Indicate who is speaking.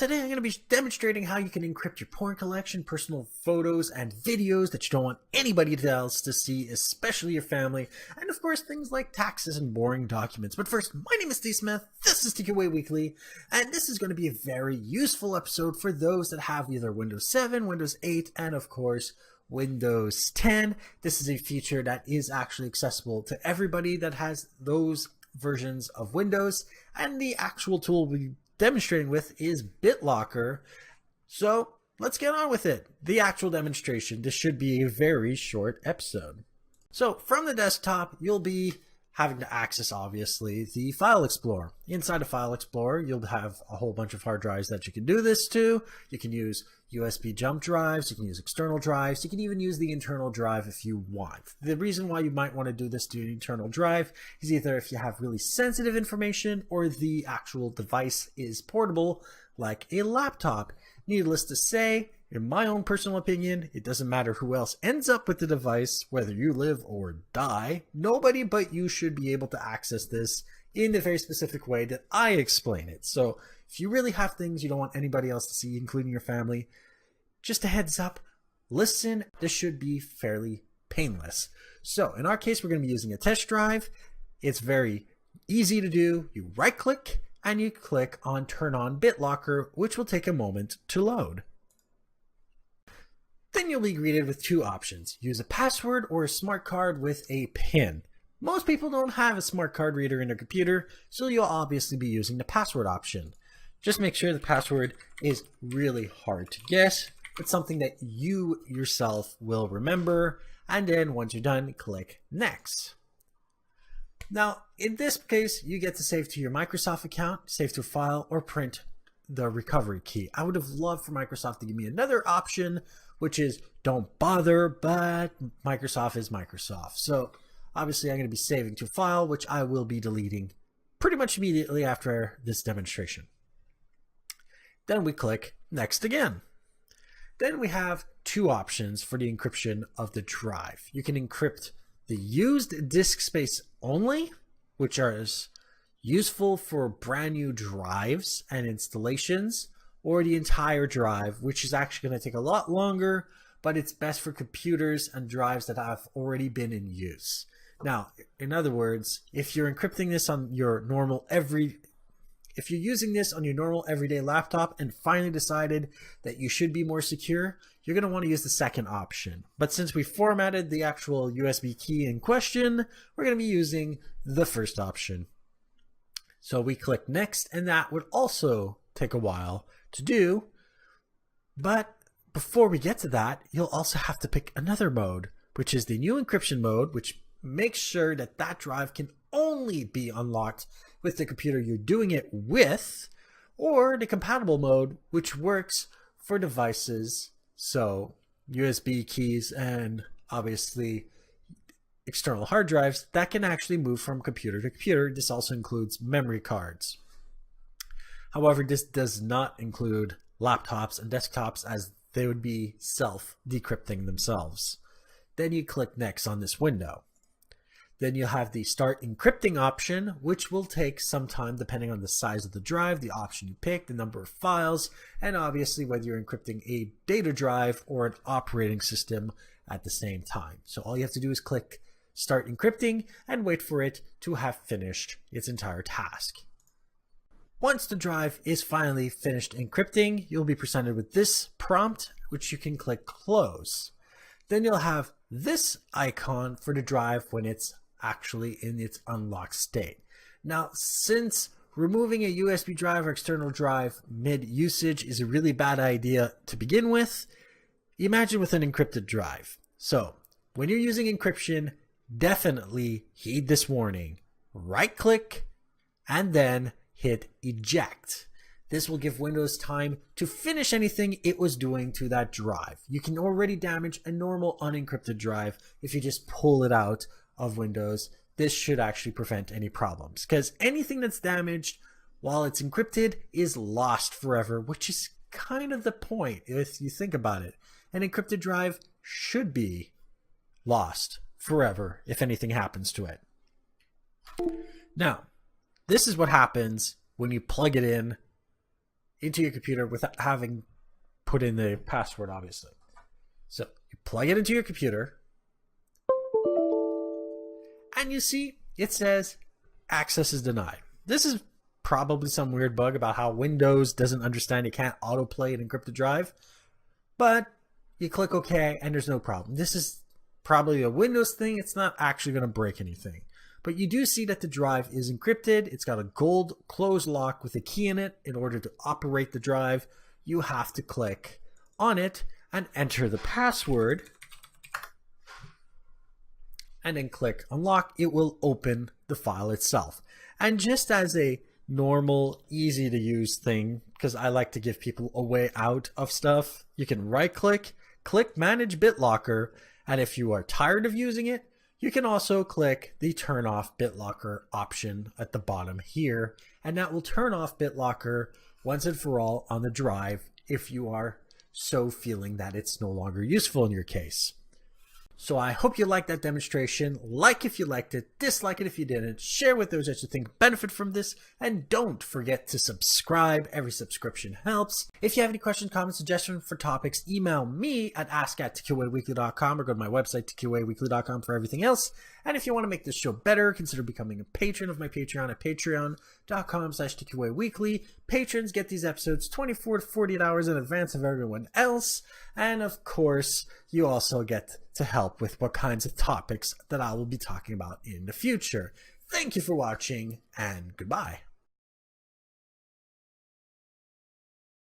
Speaker 1: Today I'm going to be demonstrating how you can encrypt your porn collection, personal photos, and videos that you don't want anybody else to see, especially your family, and of course things like taxes and boring documents. But first, my name is Steve Smith, this is TQA Weekly, and this is going to be a very useful episode for those that have either Windows 7, Windows 8, and of course Windows 10. This is a feature that is actually accessible to everybody that has those versions of Windows, and the actual tool we demonstrating with is BitLocker. So let's get on with it. The actual demonstration. This should be a very short episode. So from the desktop, you'll be having to access, obviously, the File Explorer. Inside of File Explorer, you'll have a whole bunch of hard drives that you can do this to. You can use USB jump drives, you can use external drives, you can even use the internal drive if you want. The reason why you might want to do this to an internal drive is either if you have really sensitive information or the actual device is portable, like a laptop. Needless to say, in my own personal opinion, it doesn't matter who else ends up with the device, whether you live or die, nobody but you should be able to access this in the very specific way that I explain it. So if you really have things you don't want anybody else to see, including your family, just a heads up, listen, this should be fairly painless. So in our case, we're going to be using a test drive. It's very easy to do. You right click and you click on turn on BitLocker, which will take a moment to load. Then you'll be greeted with two options. Use a password or a smart card with a PIN. Most people don't have a smart card reader in their computer, so you'll obviously be using the password option. Just make sure the password is really hard to guess. It's something that you yourself will remember, and then once you're done, click Next. Now, in this case, you get to save to your Microsoft account, save to a file, or print the recovery key. I would have loved for Microsoft to give me another option, which is don't bother, but Microsoft is Microsoft. So obviously I'm going to be saving to a file, which I will be deleting pretty much immediately after this demonstration. Then we click Next again. Then we have two options for the encryption of the drive. You can encrypt the used disk space only, which is useful for brand new drives and installations, or the entire drive, which is actually going to take a lot longer, but it's best for computers and drives that have already been in use. Now, in other words, if you're encrypting this on your if you're using this on your normal everyday laptop and finally decided that you should be more secure, you're going to want to use the second option. But since we formatted the actual USB key in question, we're going to be using the first option. So we click Next, and that would also take a while to do. But before we get to that, you'll also have to pick another mode, which is the new encryption mode, which makes sure that that drive can only be unlocked with the computer you're doing it with, or the compatible mode, which works for devices, so USB keys and obviously external hard drives that can actually move from computer to computer. This also includes memory cards. However, this does not include laptops and desktops, as they would be self-decrypting themselves. Then you click Next on this window. Then you'll have the Start Encrypting option, which will take some time depending on the size of the drive, the option you pick, the number of files, and obviously whether you're encrypting a data drive or an operating system at the same time. So all you have to do is click Start Encrypting and wait for it to have finished its entire task. Once the drive is finally finished encrypting, you'll be presented with this prompt, which you can click Close. Then you'll have this icon for the drive when it's actually in its unlocked state. Now, since removing a USB drive or external drive mid-usage is a really bad idea to begin with, imagine with an encrypted drive. So when you're using encryption, definitely heed this warning. Right-click and then hit Eject. This will give Windows time to finish anything it was doing to that drive. You can already damage a normal unencrypted drive if you just pull it out of Windows. This should actually prevent any problems, because anything that's damaged while it's encrypted is lost forever, which is kind of the point if you think about it. An encrypted drive should be lost forever if anything happens to it. Now, this is what happens when you plug it in into your computer without having put in the password, obviously. So you plug it into your computer, and you see it says access is denied. This is probably some weird bug about how Windows doesn't understand it can't autoplay an encrypted drive, but you click OK and there's no problem. This is probably a Windows thing. It's not actually going to break anything. But you do see that the drive is encrypted. It's got a gold close lock with a key in it. In order to operate the drive, you have to click on it and enter the password, and then click unlock. It will open the file itself. And just as a normal, easy to use thing, because I like to give people a way out of stuff, you can right click, click manage BitLocker, and if you are tired of using it, you can also click the turn off BitLocker option at the bottom here, and that will turn off BitLocker once and for all on the drive if you are so feeling that it's no longer useful in your case. So I hope you liked that demonstration. Like if you liked it, dislike it if you didn't, share with those that you think benefit from this, and don't forget to subscribe. Every subscription helps. If you have any questions, comments, suggestions for topics, email me at ask@tqaweekly.com or go to my website, tqaweekly.com, for everything else. And if you want to make this show better, consider becoming a patron of my Patreon at patreon.com/tqaweekly. Patrons get these episodes 24 to 48 hours in advance of everyone else. And of course, you also get to help with what kinds of topics that I will be talking about in the future. Thank you for watching, and goodbye.